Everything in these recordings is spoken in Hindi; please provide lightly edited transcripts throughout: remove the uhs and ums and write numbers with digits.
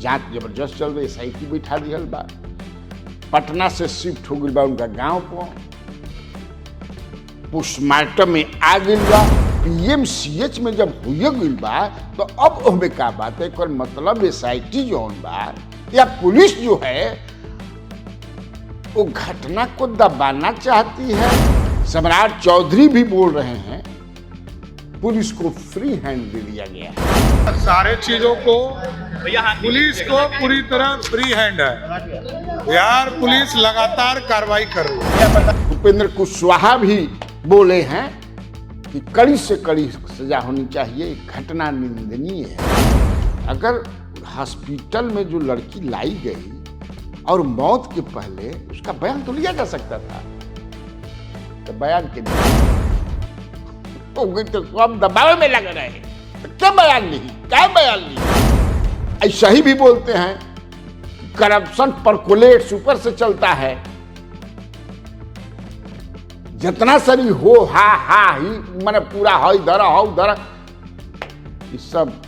जांच जबरदस्त चल रही, SIT बैठा दिहल बा, पटना से शिफ्ट हो गई बा उनका गांव को, पोस्टमार्टम में आ गई बा, PMCH में जब हो गई बा तो अब ओमे का बात है, मतलब SIT जो बा या पुलिस जो है वो घटना को दबाना चाहती है। सम्राट चौधरी भी बोल रहे हैं पुलिस को फ्री हैंड दे दिया गया है। सारे चीजों को पुलिस को पूरी तरह फ्री हैंड है। बिहार पुलिस लगातार कार्रवाई कर रही है। उपेंद्र कुशवाहा भी बोले हैं कि कड़ी से कड़ी सजा होनी चाहिए, घटना निंदनीय है। अगर हॉस्पिटल में जो लड़की लाई गई और मौत के पहले उसका बयान तो लिया जा सकता था, तो बयान के तो सब दबाव में लग रहे हैं, तो क्या बयान ली। ऐसा ही भी बोलते हैं करप्शन परकोलेट्स ऊपर से चलता है, जितना सरी हो हा ही मैंने पूरा हो इधर ये सब।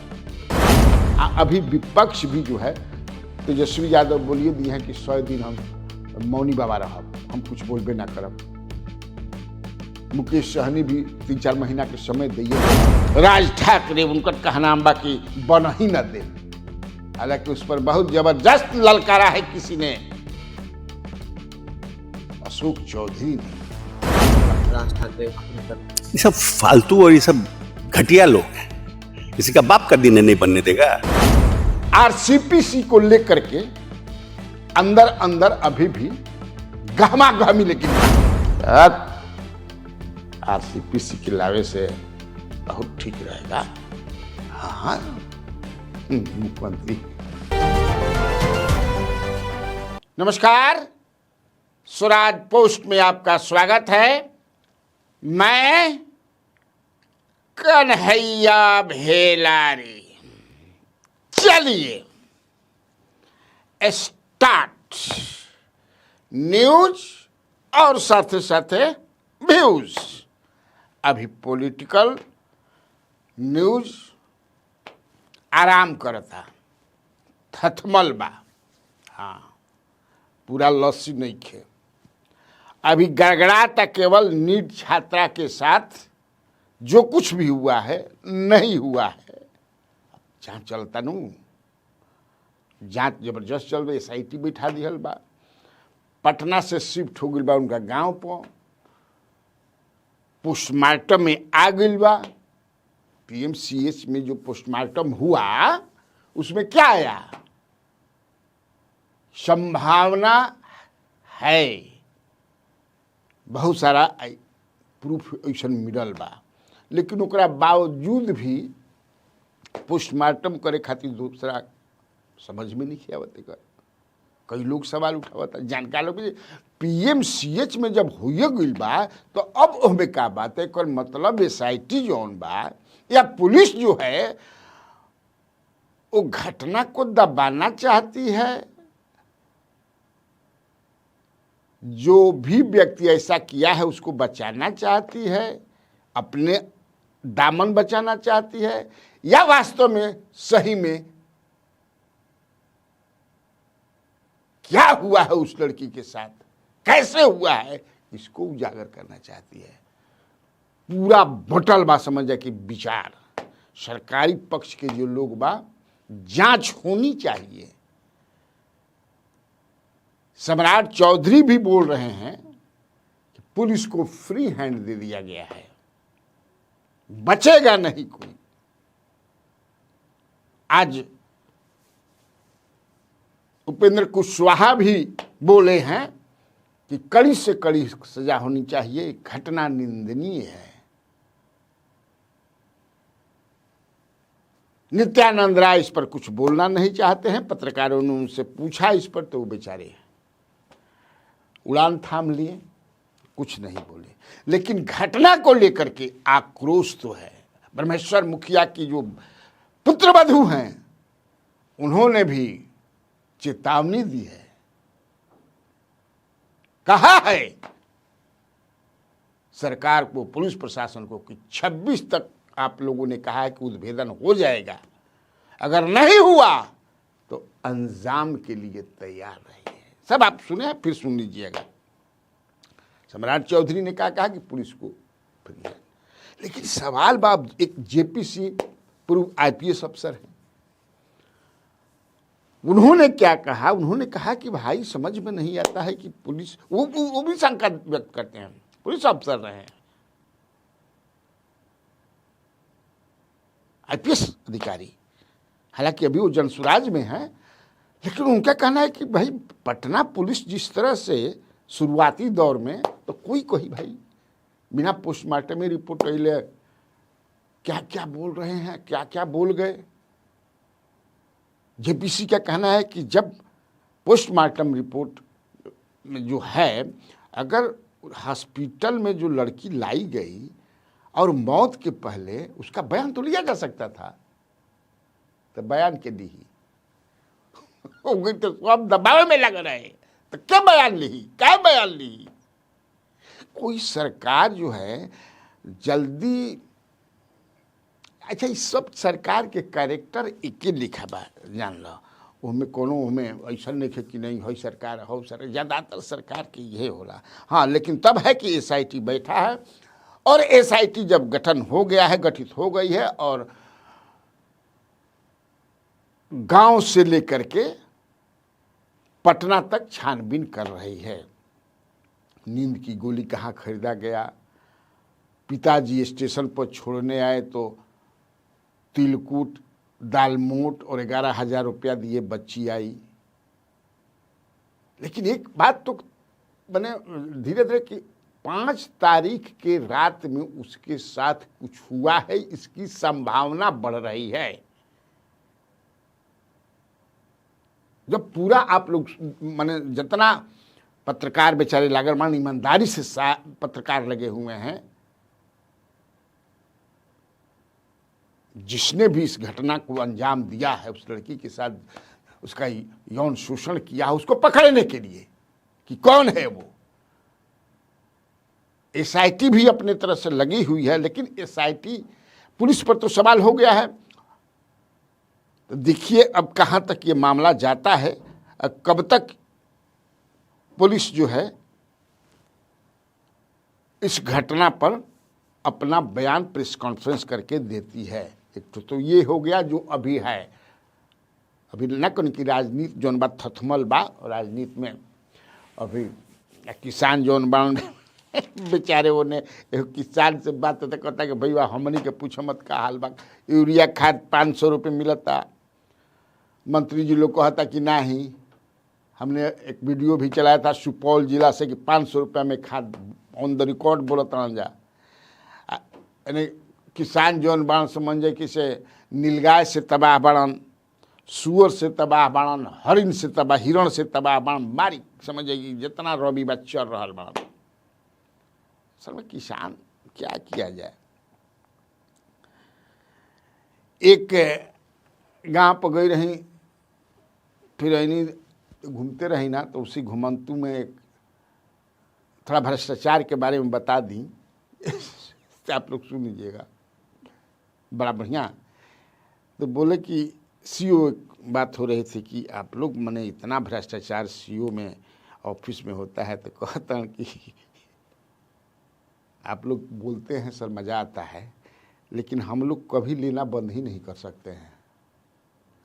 अभी विपक्ष भी जो है तेजस्वी यादव बोलिए दी है कि 100 दिन हम मौनी बाबा रहा, हम कुछ बोलबे ना करब। मुकेश सहनी भी 3-4 महीना के समय दिए। राज ठाकरे उनका कहना बा कि बन ही न दे, हालांकि उस पर बहुत जबरदस्त ललकारा है किसी ने, अशोक चौधरी ने। राज ठाकरे ये सब फालतू और ये सब घटिया लोग हैं, किसी का बाप का दिन नहीं बनने देगा। RCPC को लेकर के अंदर अभी भी गहमा-गहमी, लेकिन RCPC के लावे से बहुत ठीक रहेगा। हाँ, मुख्यमंत्री। नमस्कार, स्वराज पोस्ट में आपका स्वागत है। मैं कन्हैया भेलारी। चलिए स्टार्ट न्यूज और साथ साथे व्यूज। अभी पॉलिटिकल न्यूज आराम करता, थथमल बा, हाँ पूरा लस्सी नहीं खे। अभी गड़गड़ाता केवल नीट छात्रा के साथ जो कुछ भी हुआ है नहीं हुआ है। जांच चलता नू, जांच जबरदस्त चल रही, SIT बैठा दिहल बा, पटना से शिफ्ट हो गई बा उनका गांव पर, पोस्टमार्टम में आ गई बा। PMCH में जो पोस्टमार्टम हुआ उसमें क्या आया, संभावना है, बहुत सारा प्रूफ ऐसा मिलल बा, लेकिन ओकरा बावजूद भी पोस्टमार्टम करे खातिर दूसरा समझ में नहीं आवत। कई लोग सवाल उठावता, जानकार लोग PMCH में जब हो गई बा तो अब ओमे का बात है, मतलब SIT जौन बा या पुलिस जो है वो घटना को दबाना चाहती है। जो भी व्यक्ति ऐसा किया है उसको बचाना चाहती है, अपने दामन बचाना चाहती है, या वास्तव में सही में क्या हुआ है उस लड़की के साथ, कैसे हुआ है, इसको उजागर करना चाहती है। पूरा बटल बा, समझ जाए कि विचार सरकारी पक्ष के जो लोग बा, जांच होनी चाहिए। सम्राट चौधरी भी बोल रहे हैं कि पुलिस को फ्री हैंड दे दिया गया है, बचेगा नहीं कोई। आज उपेंद्र कुशवाहा भी बोले हैं कि कड़ी से कड़ी सजा होनी चाहिए, घटना निंदनीय है। नित्यानंद राय इस पर कुछ बोलना नहीं चाहते हैं। पत्रकारों ने उनसे पूछा इस पर तो वो बेचारे उड़ान थाम लिए, कुछ नहीं बोले। लेकिन घटना को लेकर के आक्रोश तो है। ब्रह्मेश्वर मुखिया की जो पुत्रवधू हैं उन्होंने भी चेतावनी दी है, कहा है सरकार को, पुलिस प्रशासन को कि 26 तक आप लोगों ने कहा है कि उद्भेदन हो जाएगा, अगर नहीं हुआ तो अंजाम के लिए तैयार रहिए। सब आप सुने हैं, फिर सुन लीजिएगा। सम्राट चौधरी ने कहा कि पुलिस को फ्री है, लेकिन सवाल बाब एक जेपीसी पूर्व आईपीएस अफसर है, उन्होंने क्या कहा? उन्होंने कहा कि भाई समझ में नहीं आता है कि पुलिस, वो भी शंका व्यक्त करते हैं, पुलिस अफसर रहे हैं, आईपीएस अधिकारी, हालांकि अभी वो जनसुराज में है, लेकिन उनका कहना है कि भाई पटना पुलिस जिस तरह से शुरुआती दौर में तो कोई भाई बिना पोस्टमार्टम में रिपोर्ट अले क्या क्या बोल रहे हैं, क्या क्या बोल गए। जेपीसी का कहना है कि जब पोस्टमार्टम रिपोर्ट में जो है, अगर हॉस्पिटल में जो लड़की लाई गई और मौत के पहले उसका बयान तो लिया जा सकता था, तो बयान के दी तो सब दबाव में लग रहे, तो क्या बयान ली, क्या बयान ली? कोई सरकार जो है जल्दी, अच्छा इस सब सरकार के कैरेक्टर एक लिखा बा, जान लो, उनमें कोनो हमें ऐसा नहीं है कि नहीं है सरकार हो सर, ज़्यादातर सरकार की यही होला। हाँ, लेकिन तब है कि एसआईटी बैठा है, और एसआईटी जब गठन हो गया है, गठित हो गई है, और गांव से लेकर के पटना तक छानबीन कर रही है। नींद की गोली कहाँ खरीदा गया, पिताजी स्टेशन पर छोड़ने आए तो तिलकुट, दालमोट और 11,000 रुपया दिए बच्ची आई। लेकिन एक बात तो मैंने धीरे धीरे कि 5 तारीख के रात में उसके साथ कुछ हुआ है, इसकी संभावना बढ़ रही है। जब पूरा आप लोग माने जितना पत्रकार बेचारे लागरमान ईमानदारी से पत्रकार लगे हुए हैं, जिसने भी इस घटना को अंजाम दिया है, उस लड़की के साथ उसका यौन शोषण किया, उसको पकड़ने के लिए कि कौन है वो। एसआईटी भी अपने तरफ से लगी हुई है, लेकिन एसआईटी पुलिस पर तो सवाल हो गया है। तो देखिए अब कहाँ तक ये मामला जाता है, कब तक पुलिस जो है इस घटना पर अपना बयान प्रेस कॉन्फ्रेंस करके देती है। एक तो ये हो गया जो अभी है, अभी न कौन की राजनीति जौन बात थथमल बा, राजनीति में अभी किसान जौन बा बेचारे ने किसान से बात होता कहता कि भैया हमनी के पूछो मत का हाल बा, यूरिया खाद 500 रुपये मिलता, मंत्री जी लोग कहता कि नहीं। हमने एक वीडियो भी चलाया था सुपौल जिला से कि 500 रुपये में खाद ऑन द रिकॉर्ड बोलता जा। यानी किसान जौन बाण समझे कि से नीलगाय से तबाह बाड़न, सुअर से तबाह बाड़न, हरिण से तबाह, हिरण से तबाह बाड़न, मारी समझे कि जितना रवि बा चल रहा बाड़न। असल में किसान क्या किया जाए। एक गांव पर गई रही, फिर ऐनी घूमते रही ना, तो उसी घुमंतु में एक थोड़ा भ्रष्टाचार के बारे में बता दी आप लोग सुन लीजिएगा, बड़ा बढ़िया। तो बोले कि सीओ बात हो रही थी कि आप लोग मने इतना भ्रष्टाचार सीओ में ऑफिस में होता है, तो कहता हूँ कि आप लोग बोलते हैं सर मज़ा आता है, लेकिन हम लोग कभी लेना बंद ही नहीं कर सकते हैं।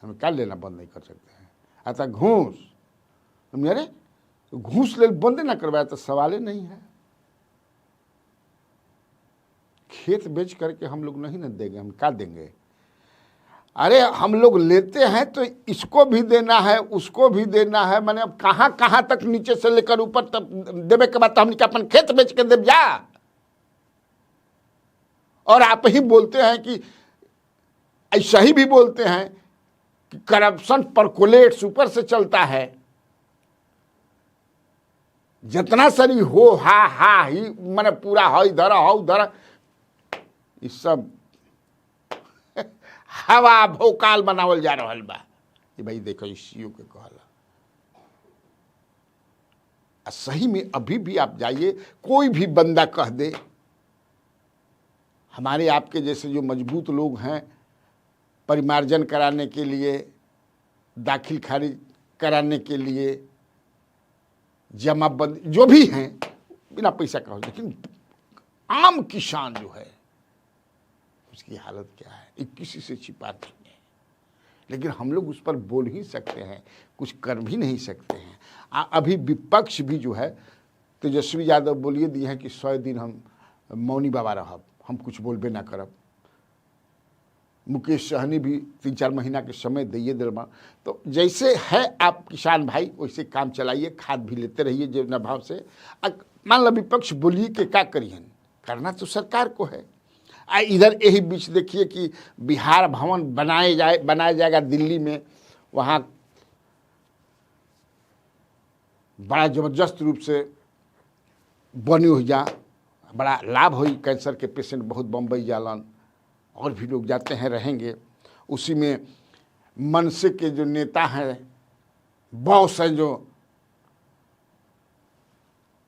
हम क्या लेना बंद नहीं कर सकते हैं? आता घूस, अरे घूस ले बंद ना करवाया तो सवाल ही नहीं है। खेत बेच करके हम लोग नहीं न देंगे, हम क्या देंगे? अरे हम लोग लेते हैं तो इसको भी देना है, उसको भी देना है, माने अब कहाँ कहाँ तक नीचे से लेकर ऊपर तक देवे के बाद तो हमने अपन खेत बेच के देव जा। और आप ही बोलते हैं कि ऐसा ही भी बोलते हैं कि करप्शन परकोलेट्स ऊपर से चलता है, जितना सरी हो हा ही माने पूरा हो इधर हो उधर, इस सब हवा भोकाल बनावल जा रहा बा। ये भाई देखो सीओ के कहला सही में अभी भी आप जाइए, कोई भी बंदा कह दे, हमारे आपके जैसे जो मजबूत लोग हैं परिमार्जन कराने के लिए दाखिल खारिज कराने के लिए जमाबंदी जो भी हैं बिना पैसा का हो, लेकिन आम किसान जो है उसकी हालत क्या है ये किसी से छिपा नहीं है। लेकिन हम लोग उस पर बोल ही सकते हैं, कुछ कर भी नहीं सकते हैं। अभी विपक्ष भी जो है, तेजस्वी यादव बोलिए दिए हैं कि 100 दिन हम मौनी बाबा रहब, हम कुछ बोलबे ना करब। मुकेश सहनी भी 3-4 महीना के समय दिए दिलवा। तो जैसे है आप किसान भाई वैसे काम चलाइए, खाद भी लेते रहिए जो भाव से। मान लो विपक्ष बोलिए कि क्या करिए, करना तो सरकार को है। इधर यही बीच देखिए कि बिहार भवन बनाया जाएगा दिल्ली में, वहाँ बड़ा ज़बरदस्त रूप से बनी हुई जा, बड़ा लाभ हुई। कैंसर के पेशेंट बहुत बम्बई जालन और भी लोग जाते हैं, रहेंगे। उसी में मनसे के जो नेता हैं, बॉस हैं जो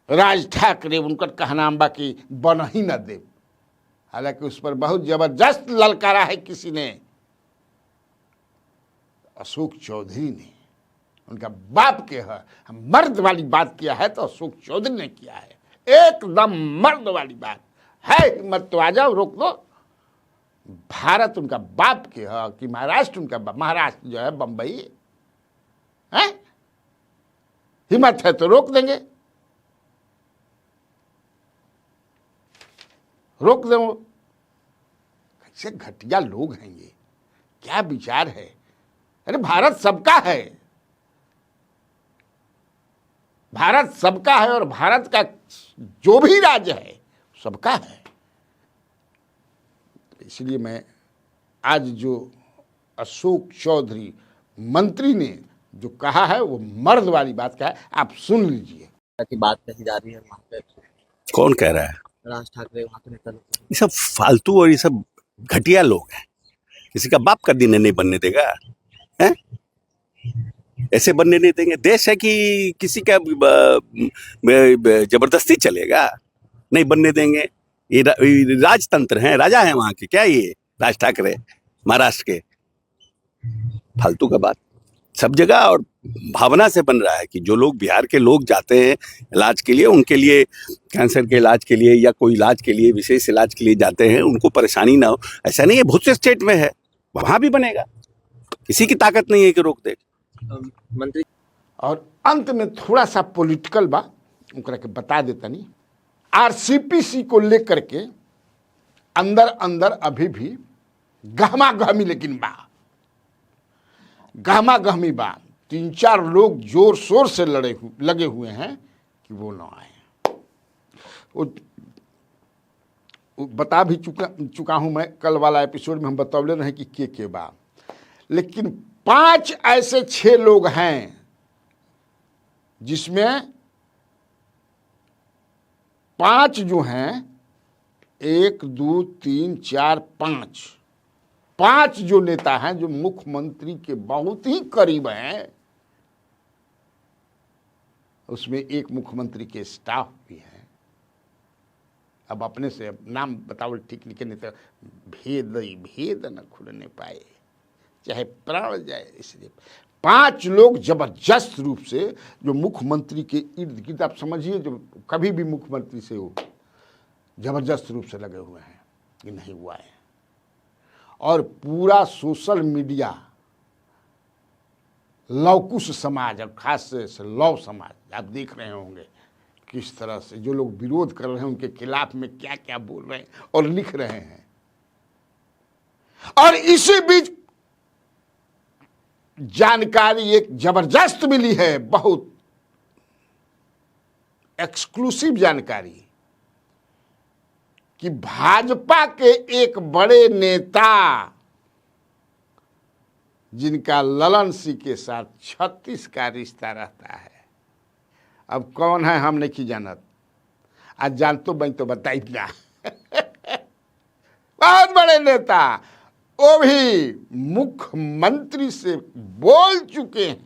राज ठाकरे, उनका कहना बाकी बन ही न दे। हालांकि उस पर बहुत जबरदस्त ललकारा है किसी ने, अशोक चौधरी ने, उनका बाप के है। हम मर्द वाली बात किया है तो अशोक चौधरी ने किया है, एकदम मर्द वाली बात है। हिम्मत तो आ जाओ, रोक दो। भारत उनका बाप के है कि महाराष्ट्र उनका बाप, महाराष्ट्र जो है बंबई है। हिम्मत है तो रोक देंगे, रोक दो। कैसे घटिया लोग हैं ये, क्या विचार है। अरे भारत सबका है, भारत सबका है और भारत का जो भी राज्य है सबका है। इसलिए मैं आज जो अशोक चौधरी मंत्री ने जो कहा है वो मर्द वाली बात का है, आप सुन लीजिए। की बात कही जा रही है वहाँ पे, कौन कह रहा है? राज ठाकरे वहाँ के नेता लोग। ये सब फालतू और ये सब घटिया लोग हैं, किसी का बाप का दिन नहीं बनने देगा, हैं? ऐसे बनने नहीं देंगे। देश है कि किसी का जबरदस्ती चलेगा? नहीं बनने देंगे। ये राजतंत्र है, राजा है वहां के। क्या ये राज ठाकरे महाराष्ट्र के? फालतू का बात सब जगह और भावना से बन रहा है कि जो लोग बिहार के लोग जाते हैं इलाज के लिए, उनके लिए कैंसर के इलाज के लिए या कोई इलाज के लिए, विशेष इलाज के लिए जाते हैं, उनको परेशानी ना हो। ऐसा नहीं है, बहुत से स्टेट में है, वहां भी बनेगा। किसी की ताकत नहीं है कि रोक दे। मंत्री और अंत में थोड़ा सा पॉलिटिकल बा, उनकरा के बता देता नहीं। आरसीपीसी को लेकर के अंदर अंदर अभी भी गहमा गहमी, लेकिन बा गहमा गहमी बा। 3-4 लोग जोर शोर से लगे हुए हैं कि वो ना आए। वो बता भी चुका हूं मैं, कल वाला एपिसोड में हम बतौले रहे कि के बा। लेकिन 5 ऐसे 6 लोग हैं जिसमें 5 जो हैं, 1 2 3 4 5 जो नेता हैं जो मुख्यमंत्री के बहुत ही करीब हैं, उसमें एक मुख्यमंत्री के स्टाफ भी हैं। अब अपने से नाम बताओ ठीक नहीं, नहीं तो भेद न खुलने पाए, चाहे प्राण जाए। इसलिए 5 लोग जबरदस्त रूप से जो मुख्यमंत्री के इर्द गिर्द, आप समझिए जो कभी भी मुख्यमंत्री से हो, जबरदस्त रूप से लगे हुए हैं कि नहीं हुआ है। और पूरा सोशल मीडिया, लवकुश समाज और खास से लव समाज, आप देख रहे होंगे किस तरह से जो लोग विरोध कर रहे हैं उनके खिलाफ में क्या क्या बोल रहे हैं और लिख रहे हैं। और इसी बीच जानकारी एक जबरदस्त मिली है, बहुत एक्सक्लूसिव जानकारी, कि भाजपा के एक बड़े नेता जिनका ललन सिंह के साथ 36 का रिश्ता रहता है। अब कौन है हम नहीं जानत, आज जान तो बन तो बताई ना। बहुत बड़े नेता, वो भी मुख्यमंत्री से बोल चुके हैं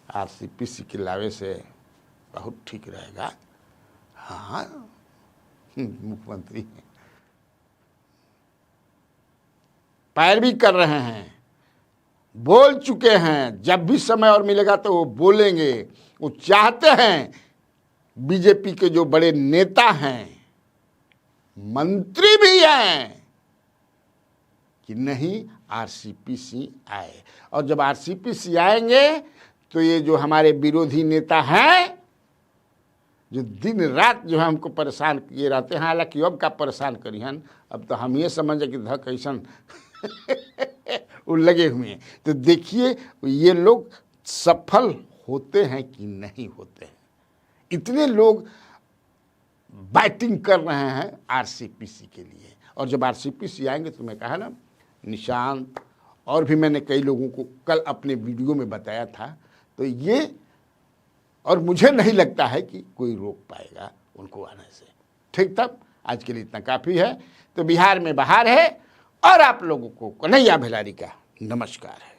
आरसीपीसी के लावे से बहुत ठीक रहेगा। हाँ, मुख्यमंत्री पैरवी कर रहे हैं बोल चुके हैं, जब भी समय और मिलेगा तो वो बोलेंगे। वो चाहते हैं बीजेपी के जो बड़े नेता हैं, मंत्री भी हैं, कि नहीं आरसीपी आए। और जब आरसीपी आएंगे तो ये जो हमारे विरोधी नेता हैं, जो दिन रात जो है हमको परेशान किए रहते हैं, हालांकि अब का परेशान करी हन, अब तो हम ये समझे कि धक ऐसन वो लगे हुए हैं। तो देखिए ये लोग सफल होते हैं कि नहीं होते हैं। इतने लोग बैटिंग कर रहे हैं आरसीपी के लिए। और जब आरसीपी आएंगे तो मैं कहा ना, निशांत और भी मैंने कई लोगों को कल अपने वीडियो में बताया था, तो ये और मुझे नहीं लगता है कि कोई रोक पाएगा उनको आने से। ठीक, तब आज के लिए इतना काफ़ी है। तो बिहार में बहार है और आप लोगों को कन्हैया भेलारी का नमस्कार है।